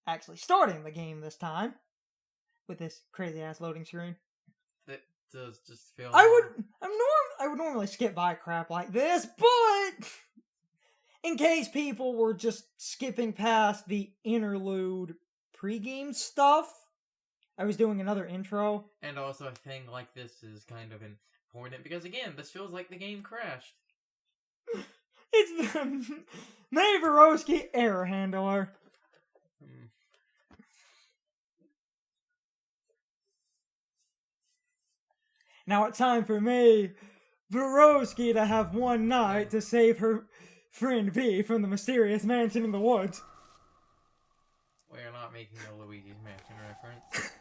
actually starting the game this time with this crazy ass loading screen. It does just feel. I would normally skip by crap like this, but in case people were just skipping past the interlude pregame stuff, I was doing another intro. And also, a thing like this is kind of important because, again, this feels like the game crashed. It's the Mavorowski error handler. Now it's time for me, Borowski, to have one night to save her friend B from the mysterious mansion in the woods. We are not making a Luigi's Mansion reference.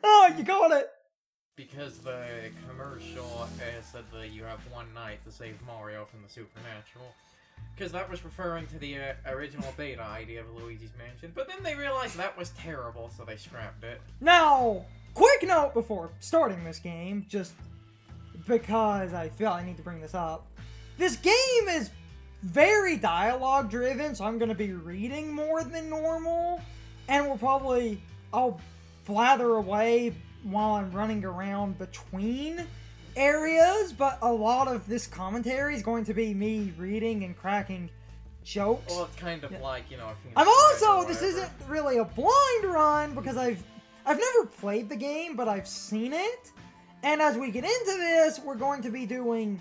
Oh, you got it! Because the commercial said that you have one night to save Mario from the supernatural. Because that was referring to the original beta idea of Luigi's Mansion. But then they realized that was terrible, so they scrapped it. Now, quick note before starting this game, just because I feel I need to bring this up. This game is very dialogue driven, so I'm going to be reading more than normal. And I'll blather away while I'm running around between areas, but a lot of this commentary is going to be me reading and cracking jokes. Well, it's kind of like, you know... This isn't really a blind run, because I've never played the game, but I've seen it. And as we get into this, we're going to be doing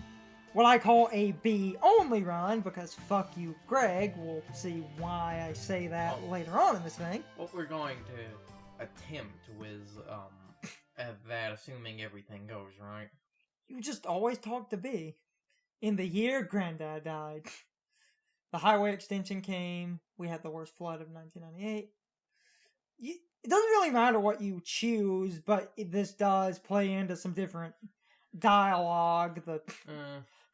what I call a B-only run, because fuck you, Greg. We'll see why I say that later on in this thing. What we're going to attempt was, that assuming everything goes right. You just always talk to B. In the year Granddad died, the highway extension came, we had the worst flood of 1998. It doesn't really matter what you choose, but this does play into some different dialogue.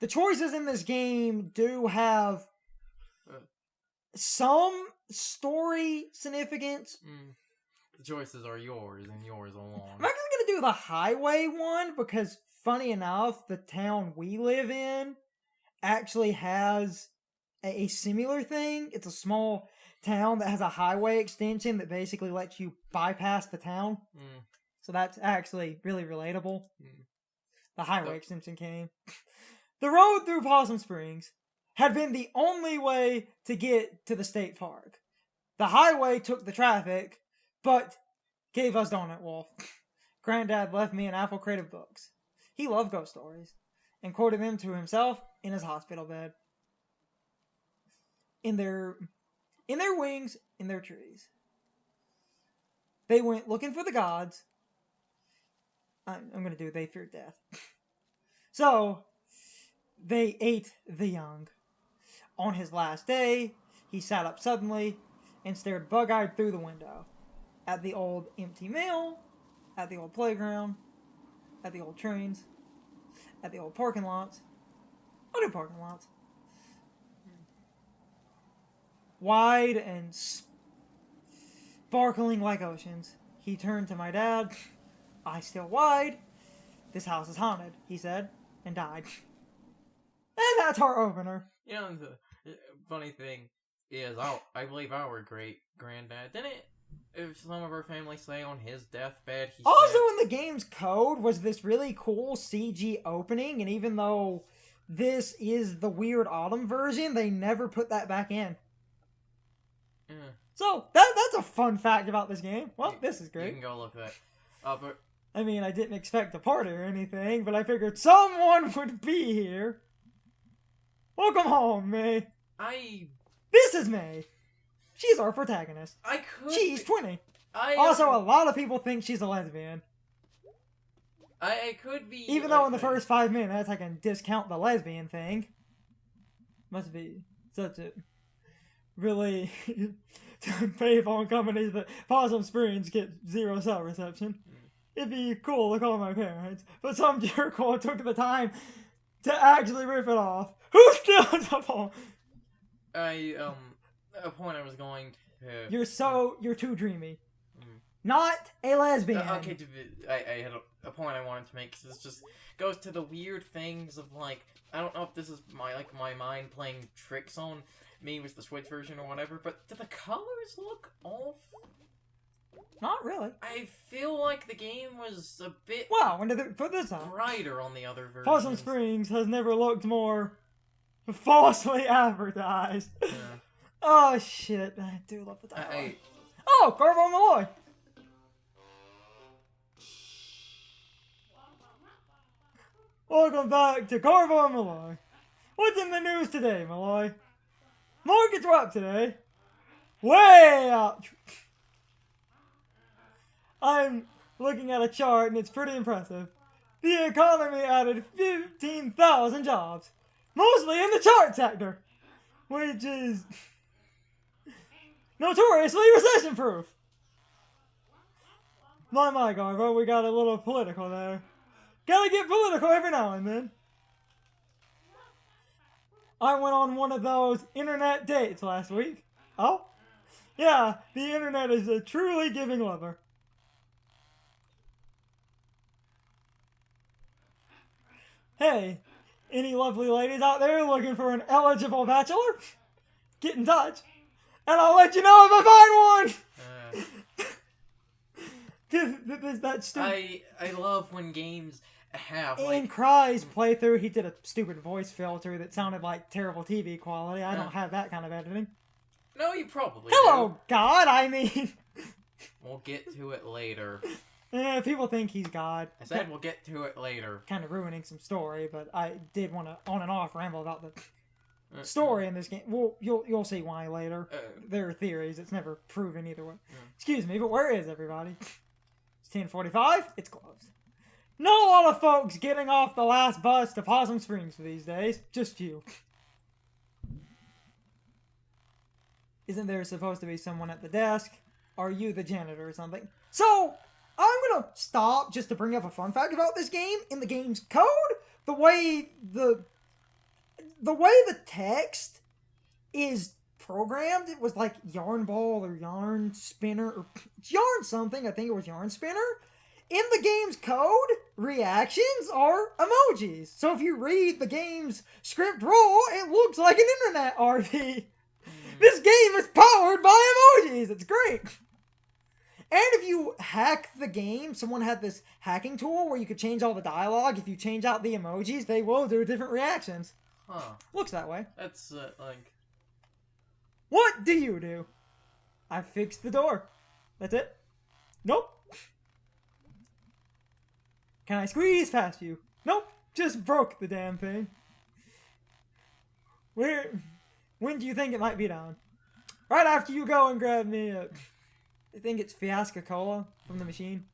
The choices in this game do have some story significance. The choices are yours, and yours alone. I'm actually going to do the highway one, because funny enough, the town we live in actually has a similar thing. It's a small town that has a highway extension that basically lets you bypass the town. So that's actually really relatable. The highway extension came. The road through Possum Springs had been the only way to get to the state park. The highway took the traffic, but gave us Donut Wolf. Granddad left me an apple crate of books. He loved ghost stories, and quoted them to himself in his hospital bed. In their wings, in their trees. They went looking for the gods. I'm going to do they feared death. So, they ate the young. On his last day, he sat up suddenly and stared bug-eyed through the window. At the old empty mill, at the old playground, at the old trains, at the old parking lots. I'll do parking lots. Wide and sparkling like oceans. He turned to my dad. Eyes still wide. This house is haunted, he said, and died. And that's our opener. You know, the funny thing is, I believe our great-granddad, didn't some of our family say on his deathbed he also said, in the game's code was this really cool CG opening, and even though this is the Weird Autumn version, they never put that back in. So, that's a fun fact about this game. Well, this is great. You can go look at that. But I mean, I didn't expect a party or anything, but I figured someone would be here. Welcome home, May. This is May. She's our protagonist. She's 20. Also, a lot of people think she's a lesbian. I could be... Even though in the first 5 minutes I can discount the lesbian thing. Must be such a really payphone companies that Possum Springs get 0 cell reception. It'd be cool to call my parents, but some jerkhole took the time to actually rip it off. Who steals the phone? A point I was going to... You're too dreamy. Not a lesbian. Okay, I had a point I wanted to make, because this just goes to the weird things of, like, I don't know if this is my mind playing tricks on me with the Switch version or whatever, but do the colors look off? Not really. I feel like the game was a bit Wow, when did they put this out? brighter on the other version. Possum Springs has never looked more falsely advertised. Yeah. Oh shit, I do love the dialogue. I, Oh, Garbo Malloy! Welcome back to Garbo Malloy. What's in the news today, Malloy? Markets were up today. Way up! I'm looking at a chart and it's pretty impressive. The economy added 15,000 jobs, mostly in the chart sector, which is notoriously recession-proof. My, Garbo, we got a little political there. Gotta get political every now and then. I went on one of those internet dates last week. Oh? Yeah, the internet is a truly giving lover. Hey, any lovely ladies out there looking for an eligible bachelor? Get in touch, and I'll let you know if I find one! That's stupid. I love when games have, In Cry's playthrough, he did a stupid voice filter that sounded like terrible TV quality. I don't have that kind of editing. No, you probably Hello, do. God, I mean... We'll get to it later. Yeah, people think he's God. I said we'll get to it later. Kind of ruining some story, but I did want to on and off ramble about the story in this game. Well, you'll see why later. There are theories. It's never proven either way. Excuse me, but where is everybody? It's 10:45. It's closed. Not a lot of folks getting off the last bus to Possum Springs for these days. Just you. Isn't there supposed to be someone at the desk? Are you the janitor or something? So, I'm gonna stop just to bring up a fun fact about this game. In the game's code, the way the text is programmed, it was like yarn ball or yarn spinner or yarn something. I think it was yarn spinner. In the game's code, reactions are emojis. So if you read the game's script roll, it looks like an internet RP. This game is powered by emojis. It's great. And if you hack the game, someone had this hacking tool where you could change all the dialogue. If you change out the emojis, they will do different reactions. Huh. Looks that way. That's, like... What do you do? I fixed the door. That's it? Nope. Can I squeeze past you? Nope. Just broke the damn thing. When do you think it might be done? Right after you go and grab me I think it's Fiasco Cola from the machine.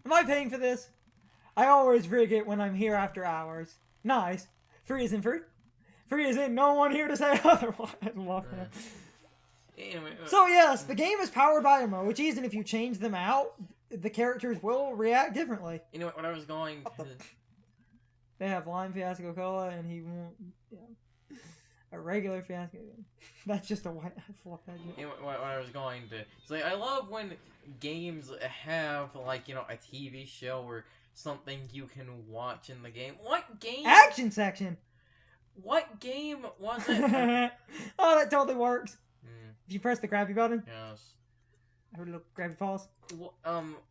Am I paying for this? I always rig it when I'm here after hours. Nice. Free isn't free. Free is in no one here to say otherwise. I love that. Anyway, So yes, the game is powered by emojis, and if you change them out, the characters will react differently. you know what I was going to... They have lime Fiasco Cola, and he won't... Yeah. A regular Fiasco... That's just a white... I fluff that. You know what I was going to say? I love when games have, like, you know, a TV show or something you can watch in the game. What game... Action section! What game was it? Oh, that totally works. Mm, If you press the grabby button, yes. I heard a little grabby pause.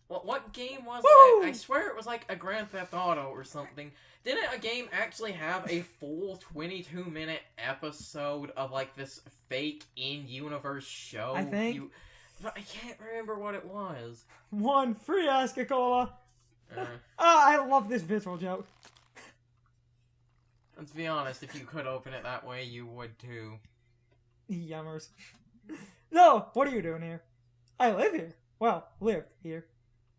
What game was Woo! it? I swear it was like a Grand Theft Auto or something. Didn't a game actually have a full 22-minute episode of like this fake in-universe show? I think. But I can't remember what it was. One free Fiasco Cola. I love this visual joke. Let's be honest, if you could open it that way, you would too. Yummers. No, what are you doing here? I live here. Well, lived here.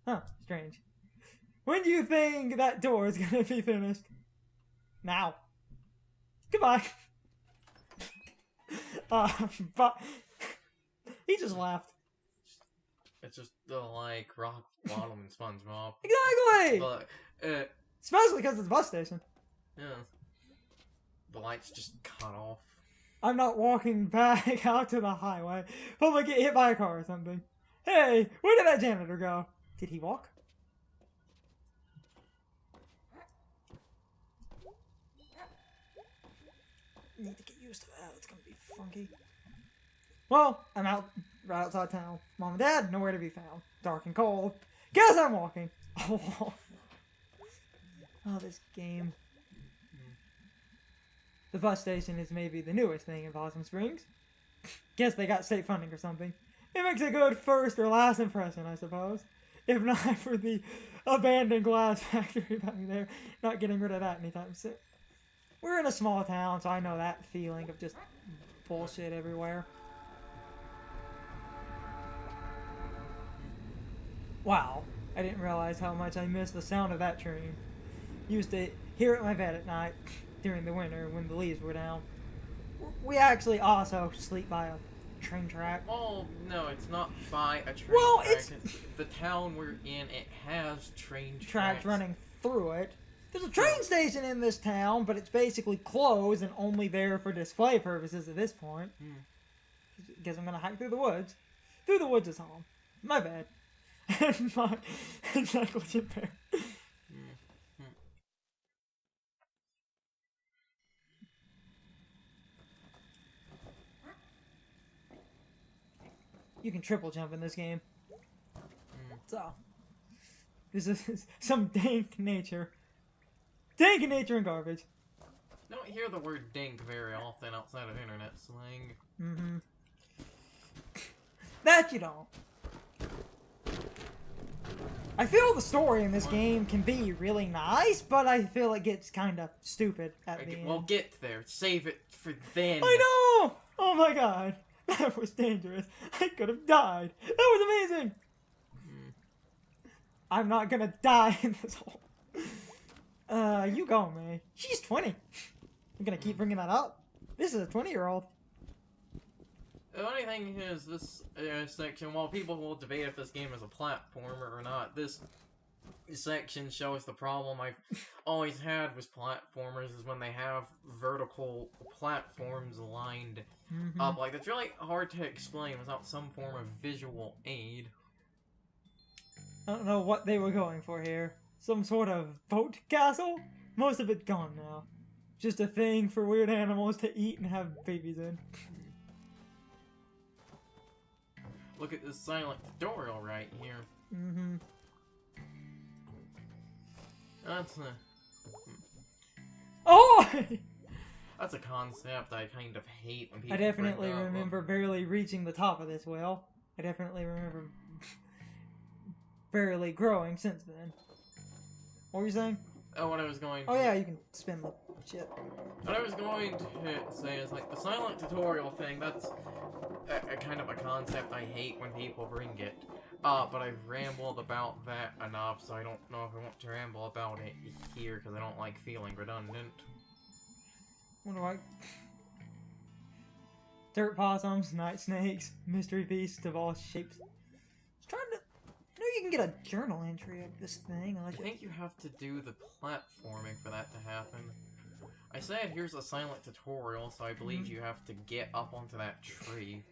Huh, strange. When do you think that door is gonna be finished? Now. Goodbye. But he just laughed. It's just like rock bottom and SpongeBob. Exactly! But, Especially because it's a bus station. yeah. The lights just cut off. I'm not walking back out to the highway. Probably get hit by a car or something. Hey, where did that janitor go? Did he walk? Need to get used to that. It's gonna be funky. Well, I'm out right outside town. Mom and Dad, nowhere to be found. Dark and cold. Guess I'm walking. Oh, this game. The bus station is maybe the newest thing in Possum Springs. Guess they got state funding or something. It makes a good first or last impression, I suppose. If not for the abandoned glass factory back there, not getting rid of that anytime soon. We're in a small town, so I know that feeling of just bullshit everywhere. Wow, I didn't realize how much I missed the sound of that train. Used to hear it in my bed at night during the winter when the leaves were down. We actually also sleep by a train track. Oh, no, it's not by a train Well, track. it's the town we're in, it has train tracks running through it. There's a train station in this town, but it's basically closed and only there for display purposes at this point. Guess I'm gonna hike through the woods. Through the woods is home. My bad. And my negligent parent. You can triple jump in this game. So, this is some dank nature. Dank nature and garbage. Don't hear the word dink very often outside of internet slang. Mm-hmm. That you don't. I feel the story in this game can be really nice, but I feel it gets kind of stupid at the end. We'll get there. Save it for then. I know! Oh my god. That was dangerous. I could have died. That was amazing! I'm not gonna die in this hole. You go, man. She's 20. I'm gonna keep bringing that up. This is a 20-year-old. The only thing is, this section, while people will debate if this game is a platformer or not, this section shows the problem I've always had with platformers is when they have vertical platforms lined up. Like, it's really hard to explain without some form of visual aid. I don't know what they were going for here. Some sort of boat castle? Most of it gone now. Just a thing for weird animals to eat and have babies in. Look at this silent tutorial right here. That's a... Oh! That's a concept I kind of hate when people I definitely bring up. remember barely reaching the top of this well. I definitely remember barely growing since then. What were you saying? Oh, what I was going to... Oh yeah, you can spin the shit. What I was going to say is, like, the silent tutorial thing, that's a kind of a concept I hate when people bring it. But I've rambled about that enough, so I don't know if I want to ramble about it here, because I don't like feeling redundant. What do I... Dirt possums, night snakes, mystery beasts of all shapes. Just trying to... I know you can get a journal entry of this thing, unless I think you have to do the platforming for that to happen. I said here's a silent tutorial, so I believe you have to get up onto that tree.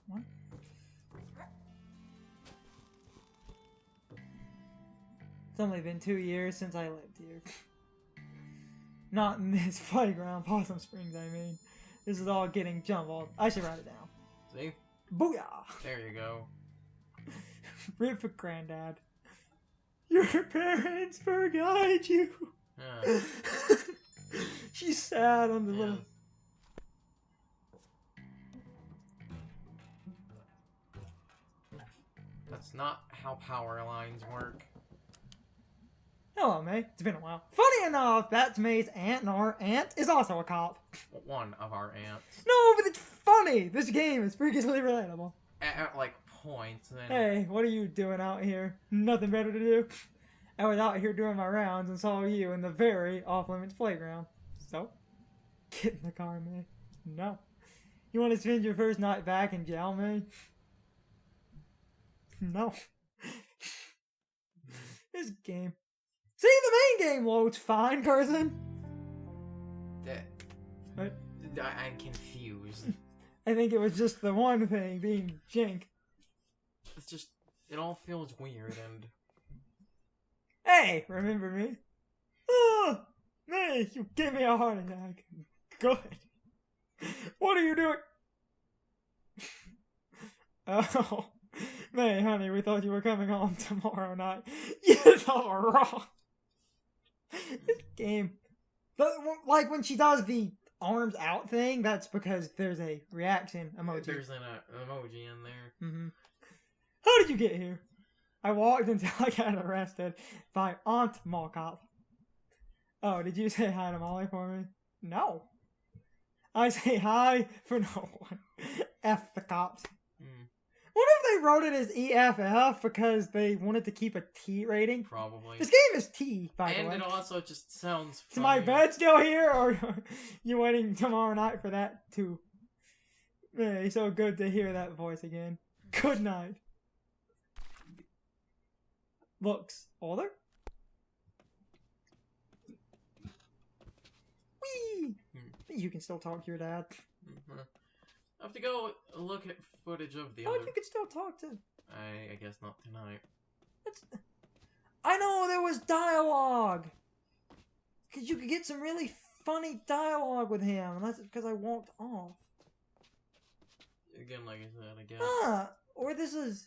What? It's only been 2 years since I lived here. Not in this playground, Possum Springs, I mean. This is all getting jumbled. I should write it down. See? Booyah! There you go. Rip for Granddad. Your parents forgot you! Yeah. She's sad on the little... That's not how power lines work. Hello, May. It's been a while. Funny enough, that's May's aunt, and our aunt is also a cop. One of our aunts. No, but it's funny! This game is freakishly relatable. At like, points, and then... Hey, what are you doing out here? Nothing better to do? I was out here doing my rounds and saw you in the very off-limits playground. So? Get in the car, May. No. You want to spend your first night back in jail, May? No. This game. See, the main game loads fine, Carson. What? I'm confused. I think it was just the one thing being jank. It's just, it all feels weird, and... Hey, remember me? Oh, May, you gave me a heart attack. Good. What are you doing? Oh, man, honey, we thought you were coming home tomorrow night. You thought we're wrong. This game. Like when she does the arms out thing, that's because there's a reaction emoji. There's an emoji in there. Mm-hmm. How did you get here? I walked until I got arrested by Aunt Mallcop. Oh, did you say hi to Molly for me? No. I say hi for no one. F the cops. What if they wrote it as EFF because they wanted to keep a T rating? Probably. This game is T, by the way. And it also just sounds funny. Is my bed still here, or you waiting tomorrow night for that too? Hey, so good to hear that voice again. Good night. Looks older? Whee! You can still talk to your dad. Mm-hmm. I have to go look at footage of the Oh, other... you can still talk to... I guess not tonight. I know there was dialogue! Because you could get some really funny dialogue with him, and that's because I walked off. Again, like I said, I guess. Or this is...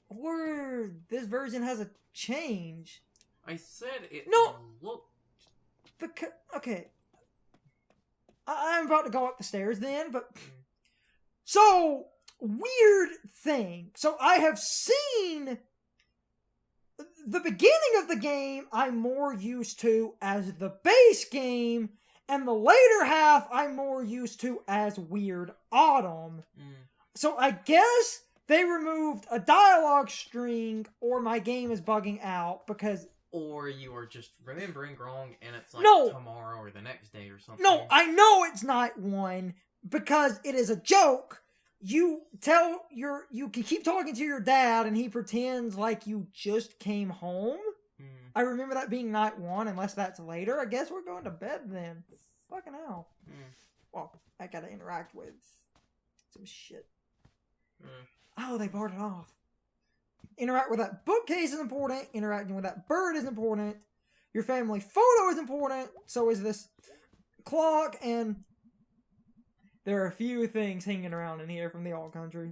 Or this version has a change. I said it looked... Because... Okay. I'm about to go up the stairs then, but... So, weird thing. So, I have seen... The beginning of the game, I'm more used to as the base game, and the later half, I'm more used to as Weird Autumn. So, I guess they removed a dialogue string, or my game is bugging out, because... Or you are just remembering wrong, and it's like tomorrow or the next day or something. No, I know it's night one, because it is a joke. You can keep talking to your dad, and he pretends like you just came home. I remember that being night one, unless that's later. I guess we're going to bed then. Fucking hell. Well, I gotta interact with some shit. Oh, they barred it off. Interact with that bookcase is important. Interacting with that bird is important. Your family photo is important. So is this clock, and there are a few things hanging around in here from the old country.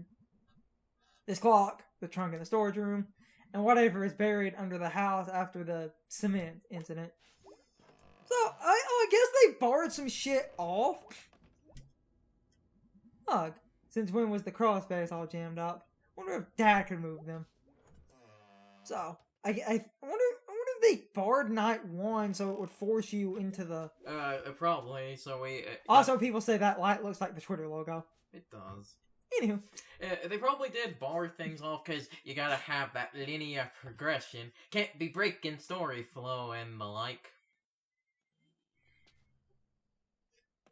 This clock, the trunk in the storage room, and whatever is buried under the house after the cement incident. So, I guess they barred some shit off. Ugh. Since when was the crossbars all jammed up? Wonder if Dad could move them. So, I wonder if they barred night one so it would force you into the... Probably, so we... also, people say that light looks like the Twitter logo. It does. Anywho. They probably did bar things off because you gotta have that linear progression. Can't be breaking story flow and the like.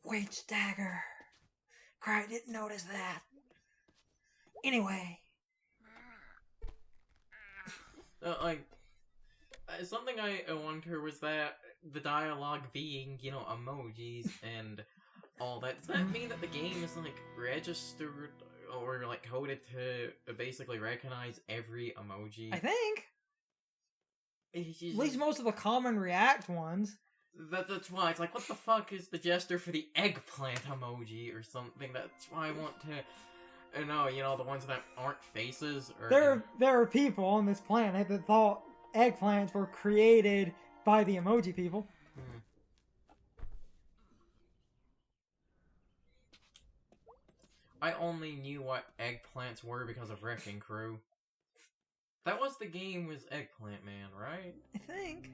Wait, dagger. Cry didn't notice that. Anyway. Something I wonder was that the dialogue being, emojis and all that. Does that mean that the game is, registered or, coded to basically recognize every emoji? I think. At least most of the common React ones. That's why. It's like, what the fuck is the gesture for the eggplant emoji or something? That's why I want to know, the ones that aren't faces. Or there are people on this planet that thought eggplants were created by the emoji people. I only knew what eggplants were because of Wrecking Crew. That was the game with Eggplant Man, right? I think.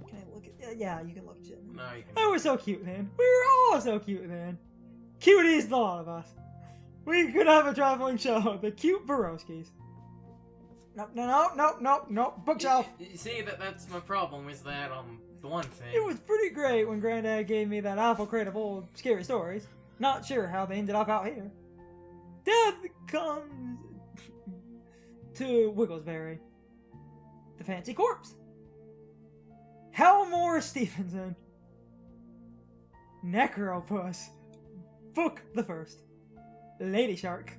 Can I look at... Yeah, you can look at it. No, you can. Oh, we're so cute, man. We were all so cute, man. Cuties, the lot of us. We could have a traveling show. The cute Baroskis. No. Bookshelf. You see, that's my problem, is that, the one thing. It was pretty great when Granddad gave me that apple crate of old scary stories. Not sure how they ended up out here. Dad comes to Wigglesbury. The fancy corpse. Helmore Stevenson. Necropus. Book the first. Lady Shark.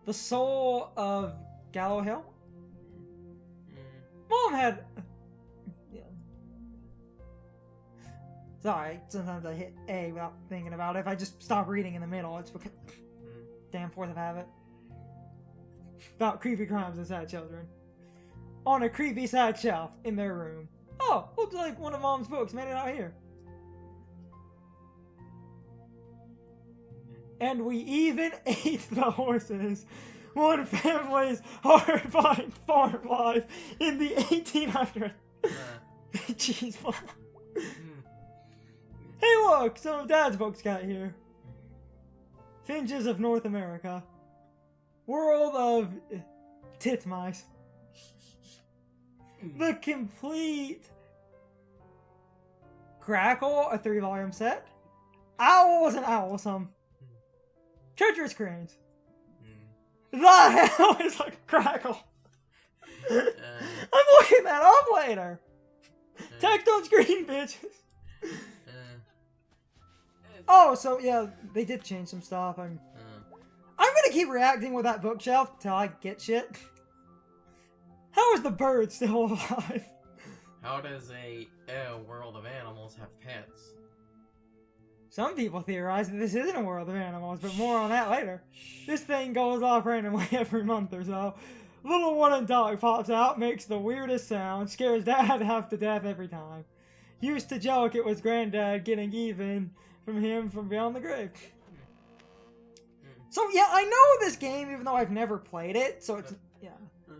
The Soul of Gallow Hill. Mom had... Sorry, sometimes I hit A without thinking about it. If I just stop reading in the middle, it's because... Damn force of habit. About creepy crimes and sad children. On a creepy sad shelf in their room. Oh, looks like one of Mom's books made it out here. And we even ate the horses. One family's horrifying farm life in the 1800s. Jeez, Mom. Hey, look! Some of Dad's books got here. Finches of North America. World of Titmice. The Complete Crackle, a 3-volume set. Owls and Owlsome. Treacherous Cranes. The hell is a crackle? I'm looking that up later. Text on screen, bitches. Oh, so yeah, they did change some stuff. I'm gonna keep reacting with that bookshelf till I get shit. How is the bird still alive? How does a world of animals have pets? Some people theorize that this isn't a world of animals, but more on that later. This thing goes off randomly every month or so. Little wooden dog pops out, makes the weirdest sound, scares Dad half to death every time. Used to joke it was Granddad getting even from him from beyond the grave. So yeah, I know this game even though I've never played it, so it's... Yeah.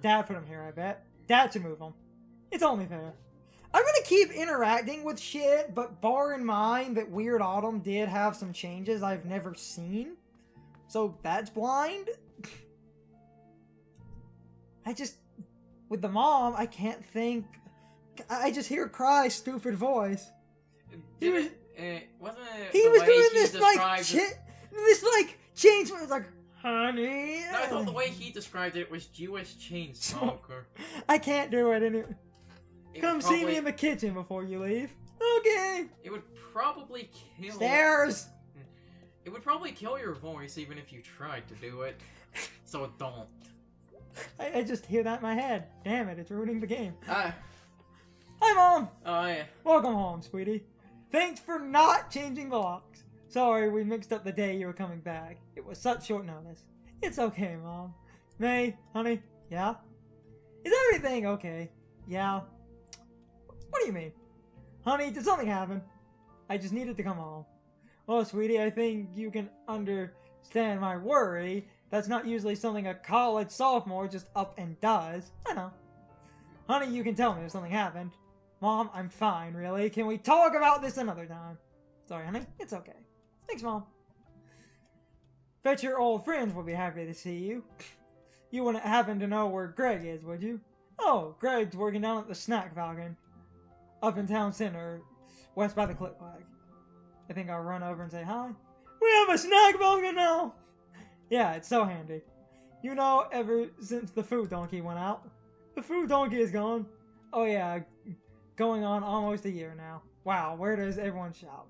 Dad put him here, I bet. Dad should move him. It's only fair. I'm gonna keep interacting with shit, but bar in mind that Weird Autumn did have some changes I've never seen. So that's blind. With the mom, I can't think. I just hear Cry, stupid voice. He was doing this like change where it's like, honey. No, I thought the way he described it was Jewish chain smoker. I can't do it anymore. Come see me in the kitchen before you leave. Okay. It would probably kill... Stairs! It would probably kill your voice even if you tried to do it. So don't. I just hear that in my head. Damn it, it's ruining the game. Hi, Mom! Oh, yeah. Welcome home, sweetie. Thanks for not changing the locks. Sorry, we mixed up the day you were coming back. It was such short notice. It's okay, Mom. May, honey, yeah? Is everything okay? Yeah. What do you mean? Honey, did something happen? I just needed to come home. Well, sweetie, I think you can understand my worry. That's not usually something a college sophomore just up and does. I know. Honey, you can tell me if something happened. Mom, I'm fine, really. Can we talk about this another time? Sorry, honey. It's okay. Thanks, Mom. Bet your old friends will be happy to see you. You wouldn't happen to know where Greg is, would you? Oh, Greg's working down at the Snack Falcon. Up in town center, west by the Click Flag. I think I'll run over and say hi. We have a Snack Falcon now! Yeah, it's so handy. You know, ever since the food donkey went out. The food donkey is gone. Oh yeah, going on almost a year now. Wow, where does everyone shop?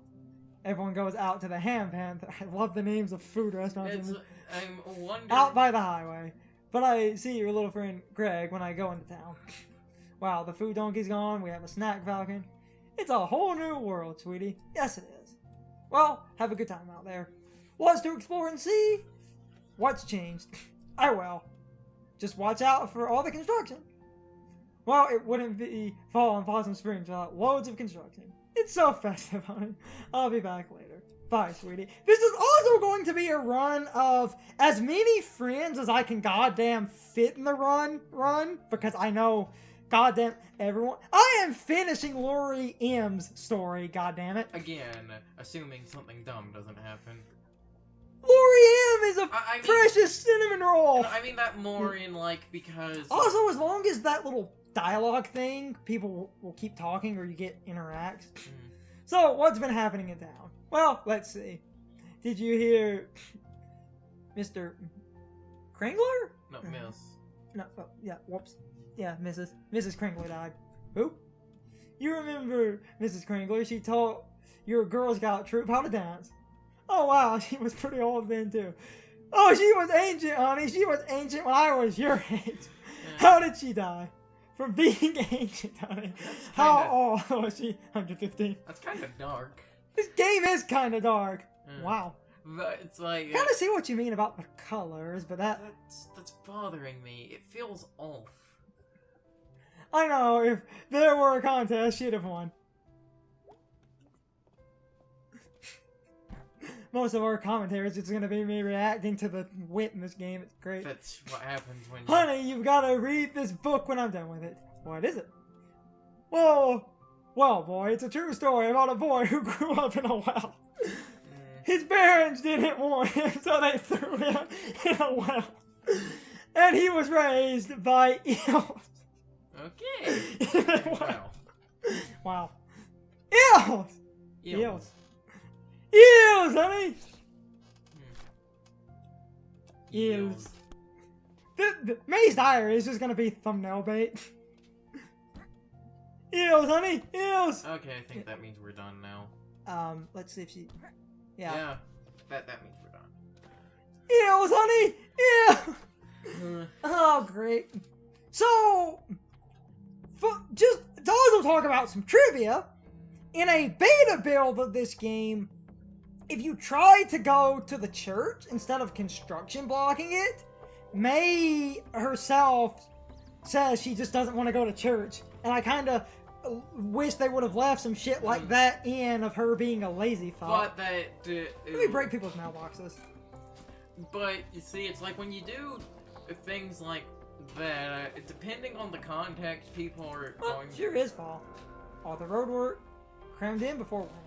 Everyone goes out to the Ham Panther. I love the names of food restaurants. I'm wondering... Out by the highway. But I see your little friend Greg when I go into town. Wow, the food donkey's gone. We have a Snack Falcon. It's a whole new world, sweetie. Yes, it is. Well, have a good time out there. Lots to explore and see. What's changed? I will. Just watch out for all the construction. Well, it wouldn't be fall in Possum Springs without loads of construction. It's so festive, honey. I'll be back later. Bye, sweetie. This is also going to be a run of as many friends as I can goddamn fit in the run, because I know goddamn everyone. I am finishing Lori M's story, goddammit. Again, assuming something dumb doesn't happen. Lori M is a precious cinnamon roll! I mean that more in, like, because... Also, as long as that little dialogue thing, people will keep talking or you get interacts. So, what's been happening in town? Well, let's see. Did you hear Mr. Kringler? No, Miss. No, oh, yeah, whoops. Yeah, Mrs. Kringler died. Who? You remember Mrs. Kringler? She taught your Girl Scout troop how to dance. Oh, wow, she was pretty old then, too. Oh, she was ancient, honey. She was ancient when I was your age. How did she die? from being ancient, honey. That's How old was she? 115. That's kind of dark. This game is kind of dark. Wow. But it's like... Kind of see what you mean about the colors, but That's bothering me. It feels off. I know, if there were a contest, she'd have won. Most of our commentaries, it's gonna be me reacting to the wit in this game. It's great. That's what happens when Honey, you've gotta read this book when I'm done with it. What is it? Well, boy, it's a true story about a boy who grew up in a well. His parents didn't want him, so they threw him in a well. And he was raised by eels. Okay. Wow. Wow. Eels! Eels. Eels, honey! Eels. The May's Diary is just gonna be thumbnail bait. Eels, honey! Eels! Okay, I think that means we're done now. Let's see if she... Yeah. Yeah. That means we're done. Eels, honey! Eels! Oh, great. So... just to also talk about some trivia, in a beta build of this game, if you try to go to the church instead of construction blocking it, May herself says she just doesn't want to go to church. And I kind of wish they would have left some shit like that in of her being a lazy fuck. But that... Let me break people's mailboxes. But, you see, it's like when you do things like that, depending on the context, people are going... Sure is fall. All the road work crammed in before winter.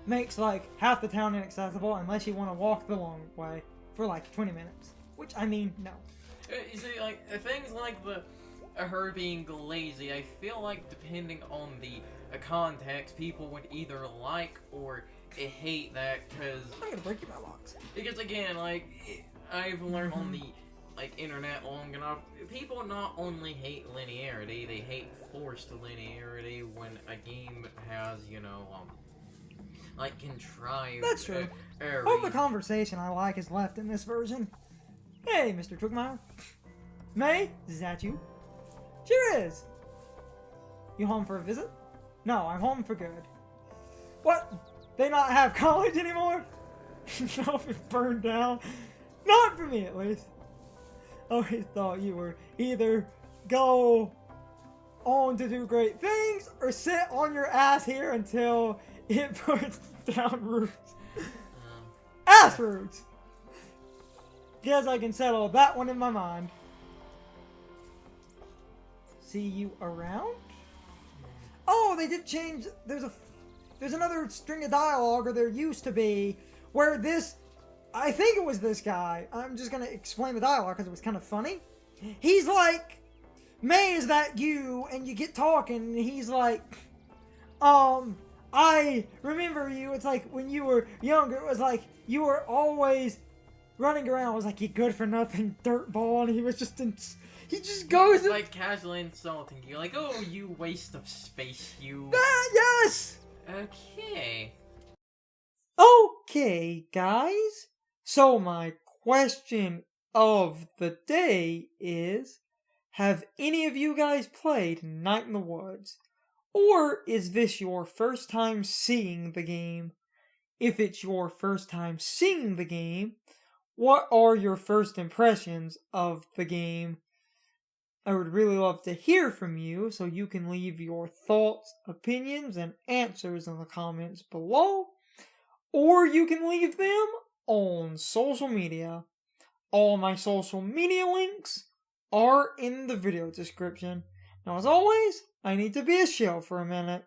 Makes, like, half the town inaccessible unless you want to walk the long way for, like, 20 minutes. Which, I mean, no. You see, like, things like her being lazy, I feel like depending on the context, people would either like or hate that, because... I'm gonna break your mailbox. Because, again, like, I've learned on the, like, internet long enough, people not only hate linearity, they hate forced linearity when a game has, you know, like, contrived... That's true. Hope the conversation I like is left in this version. Hey, Mr. Twigmeyer. May, is that you? Sure is. You home for a visit? No, I'm home for good. What? They not have college anymore? No, it burned down. Not for me, at least. Always thought you were either go on to do great things or sit on your ass here until it puts down roots. Ass roots! Guess I can settle that one in my mind. See you around? Oh, they did change. There's another string of dialogue, or there used to be, where this, I think it was this guy. I'm just gonna explain the dialogue because it was kind of funny. He's like, May, is that you? And you get talking, and he's like, I remember you. It's like when you were younger, it was like you were always running around. It was like, you good for nothing dirtball, and he was just he just goes it's like casually insulting you, like, oh, you waste of space, you... yes! Okay, guys. So my question of the day is, have any of you guys played Night in the Woods? Or is this your first time seeing the game? If it's your first time seeing the game, what are your first impressions of the game? I would really love to hear from you, so you can leave your thoughts, opinions, and answers in the comments below. Or you can leave them on social media. All my social media links are in the video description. Now, as always, I need to be a shill for a minute.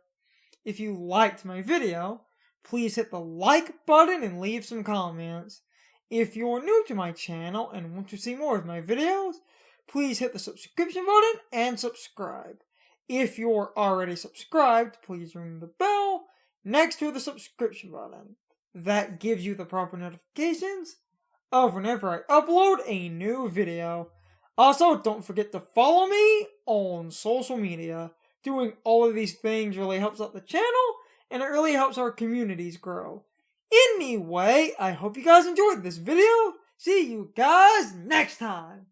If you liked my video, please hit the like button and leave some comments. If you're new to my channel and want to see more of my videos, please hit the subscription button and subscribe. If you're already subscribed, please ring the bell next to the subscription button. That gives you the proper notifications of whenever I upload a new video. Also, don't forget to follow me on social media. Doing all of these things really helps out the channel, and it really helps our communities grow. Anyway, I hope you guys enjoyed this video. See you guys next time.